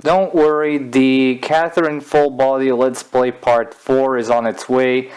Don't worry, the Catherine Full Body Let's Play Part 4 is on its way.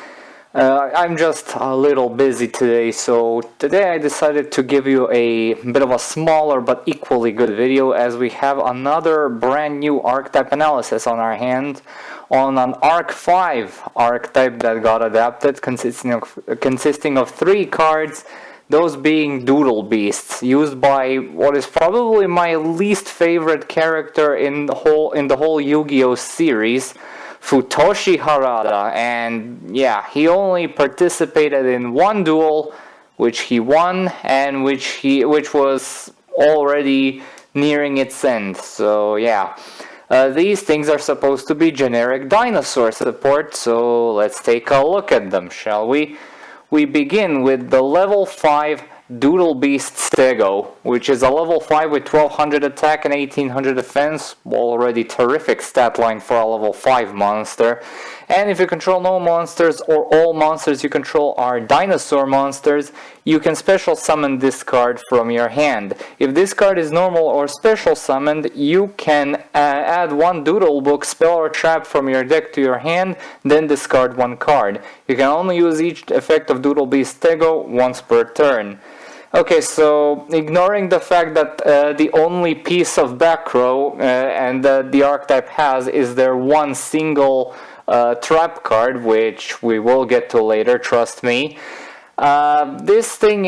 I'm just a little busy today, so today I decided to give you a bit of a smaller but equally good video, as we have another brand new archetype analysis on our hand on an Arc 5 archetype that got adapted, consisting of 3 cards, those being Doodle Beasts, used by what is probably my least favorite character in the whole Yu-Gi-Oh series, Futoshi Harada. And yeah, he only participated in one duel, which he won, and which was already nearing its end. So yeah, these things are supposed to be generic dinosaur support, so let's take a look at them, shall we? We begin with the level 5 Doodle Beast Stego, which is a level 5 with 1200 attack and 1800 defense, already terrific stat line for a level 5 monster. And if you control no monsters, or all monsters you control are dinosaur monsters, you can special summon this card from your hand. If this card is normal or special summoned, you can add one Doodle Book spell or trap from your deck to your hand, then discard one card. You can only use each effect of Doodle Beast Stego once per turn. Okay, so ignoring the fact that the only piece of back row and the archetype has is their one single trap card, which we will get to later, trust me. This thing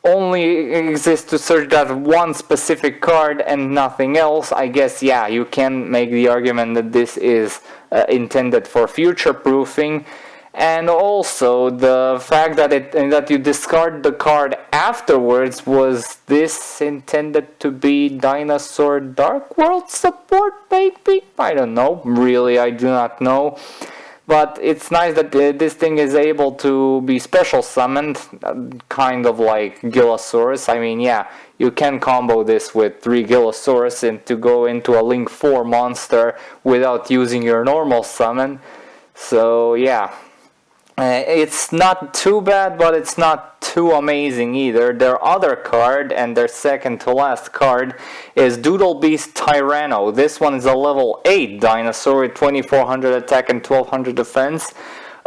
only exists to search that one specific card and nothing else. I guess, yeah, you can make the argument that this is intended for future proofing. And also the fact that you discard the card afterwards, was this intended to be Dinosaur Dark World support, maybe? I don't know, really, I do not know. But it's nice that this thing is able to be special summoned, kind of like Gillosaurus. I mean, yeah, you can combo this with 3 Gillosaurus and to go into a Link 4 monster without using your normal summon. So yeah. It's not too bad, but it's not too amazing either. Their other card, and their second to last card, is Doodle Beast Tyranno. This one is a level 8 dinosaur with 2400 attack and 1200 defense.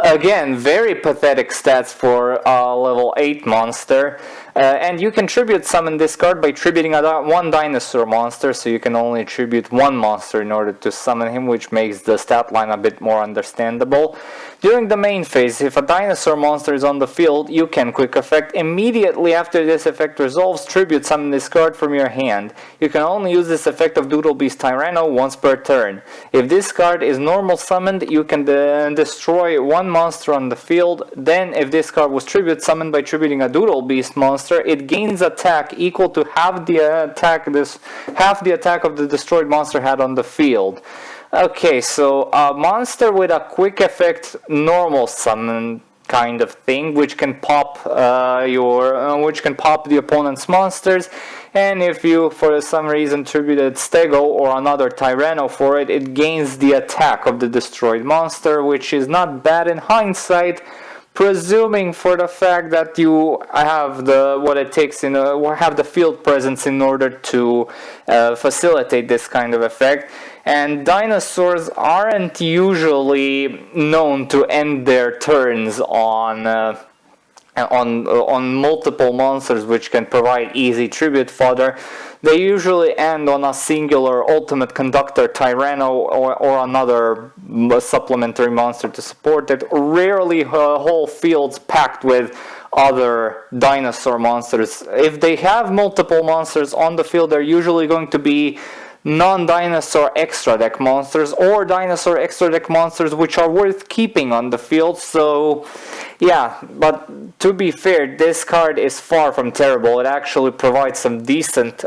Again, very pathetic stats for a level 8 monster. And you can tribute summon this card by tributing one dinosaur monster, so you can only tribute one monster in order to summon him, which makes the stat line a bit more understandable. During the main phase, if a dinosaur monster is on the field, you can quick effect immediately after this effect resolves, tribute summon this card from your hand. You can only use this effect of Doodle Beast Tyranno once per turn. If this card is normal summoned, you can destroy one monster on the field. Then, if this card was tribute summoned by tributing a Doodle Beast monster, it gains attack equal to half the attack of the destroyed monster had on the field. Okay, so a monster with a quick effect normal summon kind of thing, which can pop the opponent's monsters, and if you for some reason tributed Stego or another Tyranno for it, it gains the attack of the destroyed monster, which is not bad in hindsight, presuming for the fact that you have have the field presence in order to facilitate this kind of effect. And dinosaurs aren't usually known to end their turns on multiple monsters which can provide easy tribute fodder. They usually end on a singular Ultimate Conductor Tyranno or another supplementary monster to support it. Rarely whole fields packed with other dinosaur monsters. If they have multiple monsters on the field, they're usually going to be non-dinosaur extra deck monsters or dinosaur extra deck monsters which are worth keeping on the field. So yeah, but to be fair, this card is far from terrible. It actually provides some decent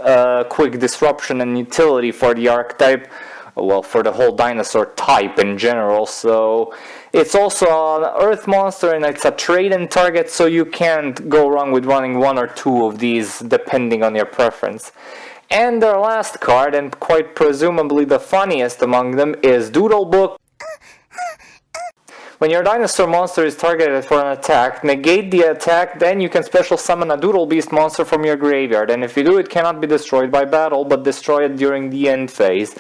quick disruption and utility for the archetype, well, for the whole dinosaur type in general. So it's also an earth monster and it's a trade-in target, so you can't go wrong with running 1 or 2 of these depending on your preference. And their last card, and quite presumably the funniest among them, is Doodle Book. When your dinosaur monster is targeted for an attack, negate the attack, then you can special summon a Doodle Beast monster from your graveyard, and if you do, it cannot be destroyed by battle, but destroy it during the end phase.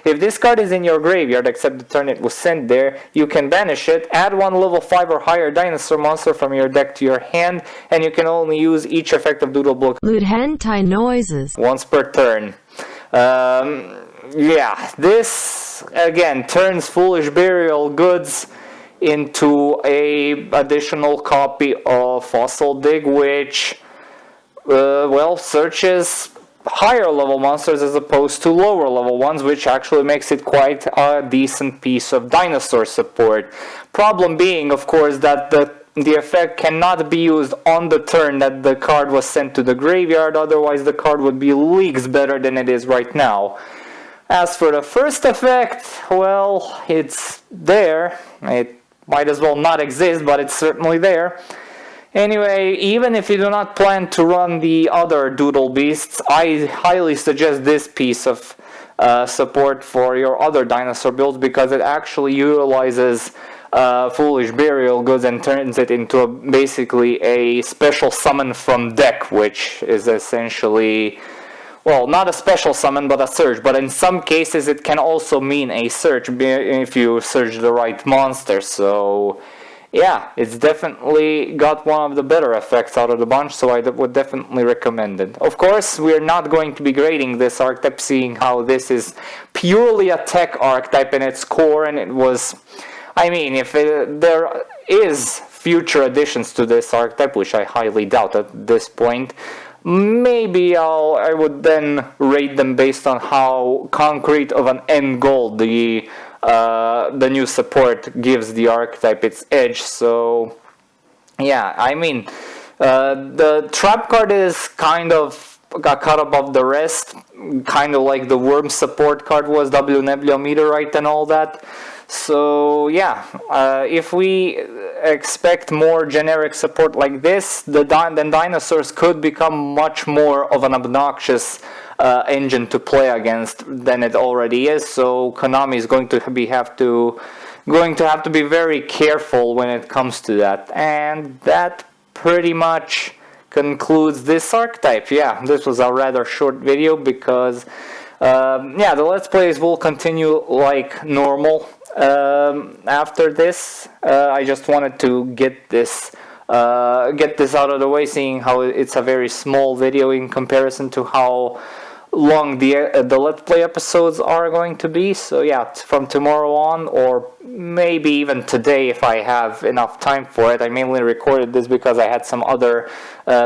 If this card is in your graveyard, except the turn it was sent there, you can banish it, add one level 5 or higher dinosaur monster from your deck to your hand, and you can only use each effect of Doodle Book hentai noises once per turn. Yeah, this again turns Foolish Burial Goods into a additional copy of Fossil Dig, which well, searches higher level monsters as opposed to lower level ones, which actually makes it quite a decent piece of dinosaur support. Problem being, of course, that the effect cannot be used on the turn that the card was sent to the graveyard, otherwise the card would be leagues better than it is right now. As for the first effect, well, it's there. It might as well not exist, but it's certainly there. Anyway, even if you do not plan to run the other Doodle Beasts, I highly suggest this piece of support for your other dinosaur builds, because it actually utilizes Foolish Burial Goods and turns it into basically a special summon from deck, which is essentially, well, not a special summon, but a search. But in some cases it can also mean a search if you search the right monster. So yeah, it's definitely got one of the better effects out of the bunch, so I would definitely recommend it. Of course, we're not going to be grading this archetype, seeing how this is purely a tech archetype in its core, and it was, I mean, if there is future additions to this archetype, which I highly doubt at this point, maybe I would then rate them based on how concrete of an end goal the new support gives the archetype its edge. So yeah, I mean, the trap card is kind of got cut above the rest, kind of like the worm support card was, W Nebula Meteorite and all that. So yeah, if we expect more generic support like this, then dinosaurs could become much more of an obnoxious engine to play against than it already is. So Konami is going to have to be very careful when it comes to that. And that pretty much concludes this archetype. Yeah, this was a rather short video because yeah, the Let's Plays will continue like normal. After this, I just wanted to get this out of the way, seeing how it's a very small video in comparison to how long the Let's Play episodes are going to be. So yeah, from tomorrow on, or maybe even today if I have enough time for it. I mainly recorded this because I had some other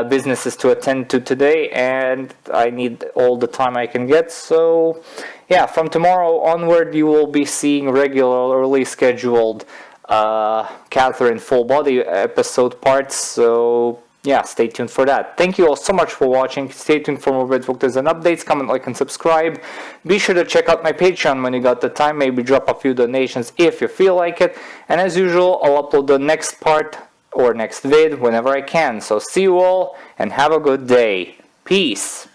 businesses to attend to today, and I need all the time I can get. So yeah, from tomorrow onward you will be seeing regularly scheduled Catherine full body episode parts. So yeah, stay tuned for that. Thank you all so much for watching. Stay tuned for more Red Voctors and updates. Comment, like, and subscribe. Be sure to check out my Patreon when you got the time. Maybe drop a few donations if you feel like it. And as usual, I'll upload the next part or next vid whenever I can. So see you all and have a good day. Peace.